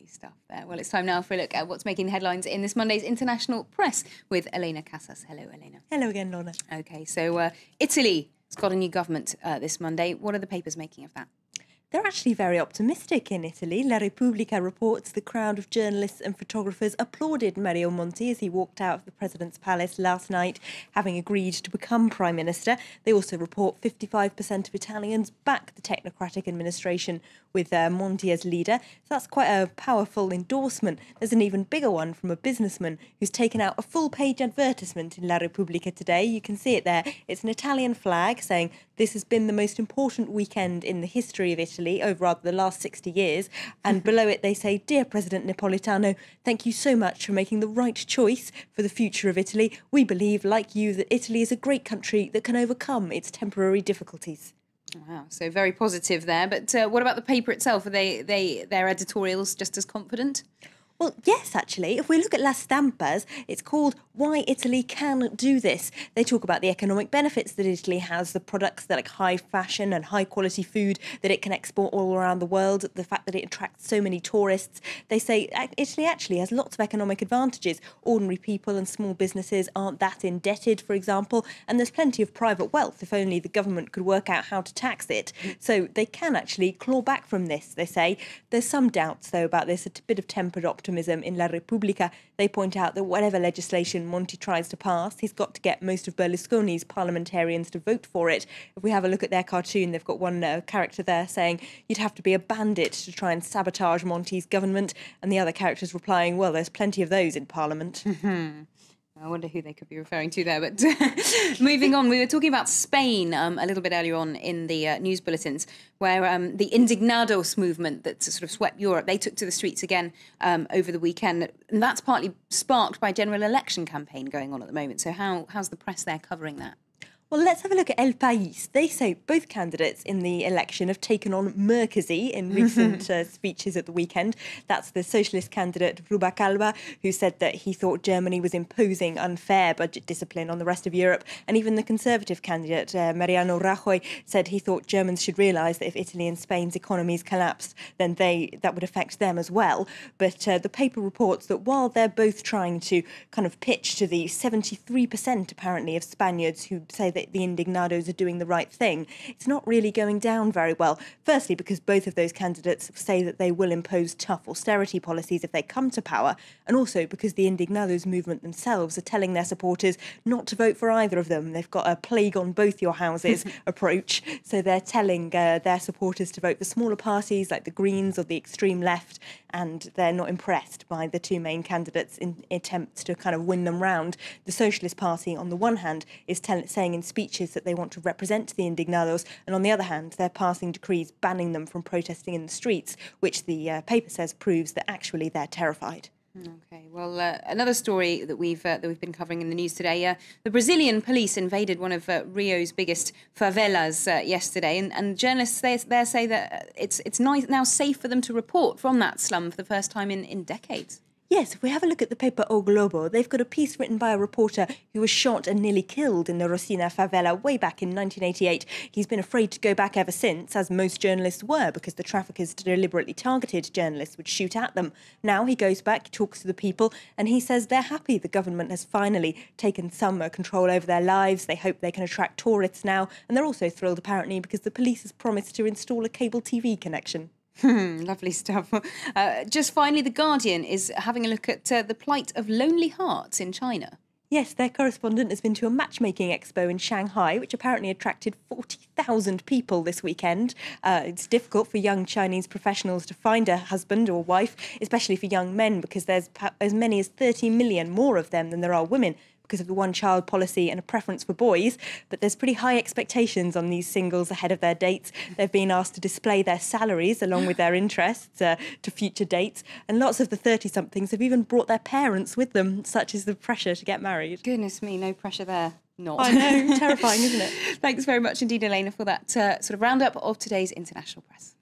Stuff there. Well, it's time now for a look at what's making headlines in this Monday's international press with Elena Casas. Hello, Elena. Hello again, Lorna. OK, so Italy has got a new government this Monday. What are the papers making of that? They're actually very optimistic in Italy. La Repubblica reports the crowd of journalists and photographers applauded Mario Monti as he walked out of the president's palace last night, having agreed to become prime minister. They also report 55% of Italians back the technocratic administration with Monti as leader. So that's quite a powerful endorsement. There's an even bigger one from a businessman who's taken out a full-page advertisement in La Repubblica today. You can see it there. It's an Italian flag saying this has been the most important weekend in the history of Italy over rather the last 60 years. And below it they say, "Dear President Napolitano, thank you so much for making the right choice for the future of Italy. We believe, like you, that Italy is a great country that can overcome its temporary difficulties." Wow, so very positive there. But what about the paper itself? Are their editorials just as confident? Well, yes, actually. If we look at Las Stampas, it's called Why Italy Can Do This. They talk about the economic benefits that Italy has, the products that like high fashion and high quality food that it can export all around the world, the fact that it attracts so many tourists. They say Italy actually has lots of economic advantages. Ordinary people and small businesses aren't that indebted, for example, and there's plenty of private wealth if only the government could work out how to tax it. So they can actually claw back from this, they say. There's some doubts, though, about this, a bit of tempered optimism in La Repubblica. They point out that whatever legislation Monti tries to pass, he's got to get most of Berlusconi's parliamentarians to vote for it. If we have a look at their cartoon, they've got one character there saying you'd have to be a bandit to try and sabotage Monti's government, and the other character's replying, well, there's plenty of those in Parliament. I wonder who they could be referring to there. But moving on, we were talking about Spain a little bit earlier on in the news bulletins, where the Indignados movement that sort of swept Europe, they took to the streets again over the weekend. And that's partly sparked by a general election campaign going on at the moment. So how's the press there covering that? Well, let's have a look at El País. They say both candidates in the election have taken on Merkozy in recent speeches at the weekend. That's the socialist candidate Rubalcaba, who said that he thought Germany was imposing unfair budget discipline on the rest of Europe. And even the conservative candidate, Mariano Rajoy, said he thought Germans should realise that if Italy and Spain's economies collapsed, then that would affect them as well. But the paper reports that while they're both trying to kind of pitch to the 73% apparently of Spaniards who say that the Indignados are doing the right thing, it's not really going down very well. Firstly, because both of those candidates say that they will impose tough austerity policies if they come to power, and also because the Indignados movement themselves are telling their supporters not to vote for either of them. They've got a plague on both your houses approach, so they're telling their supporters to vote for smaller parties like the Greens or the extreme left, and they're not impressed by the two main candidates in attempts to kind of win them round. The Socialist Party, on the one hand, is saying in speeches that they want to represent the Indignados, and on the other hand, they're passing decrees banning them from protesting in the streets, which the paper says proves that actually they're terrified. OK, well, another story that we've been covering in the news today, the Brazilian police invaded one of Rio's biggest favelas yesterday, and journalists there say that it's now safe for them to report from that slum for the first time in decades. Yes, if we have a look at the paper O Globo, they've got a piece written by a reporter who was shot and nearly killed in the Rosina favela way back in 1988. He's been afraid to go back ever since, as most journalists were, because the traffickers deliberately targeted journalists would shoot at them. Now he goes back, talks to the people, and he says they're happy the government has finally taken some control over their lives. They hope they can attract tourists now, and they're also thrilled, apparently, because the police has promised to install a cable TV connection. Lovely stuff. Just finally, The Guardian is having a look at the plight of lonely hearts in China. Yes, their correspondent has been to a matchmaking expo in Shanghai, which apparently attracted 40,000 people this weekend. It's difficult for young Chinese professionals to find a husband or wife, especially for young men, because there's as many as 30 million more of them than there are women, because of the one-child policy and a preference for boys. But there's pretty high expectations on these singles ahead of their dates. They've been asked to display their salaries along with their interests to future dates. And lots of the 30-somethings have even brought their parents with them, such is the pressure to get married. Goodness me, no pressure there. Not. I know, terrifying, isn't it? Thanks very much indeed, Elena, for that sort of roundup of today's international press.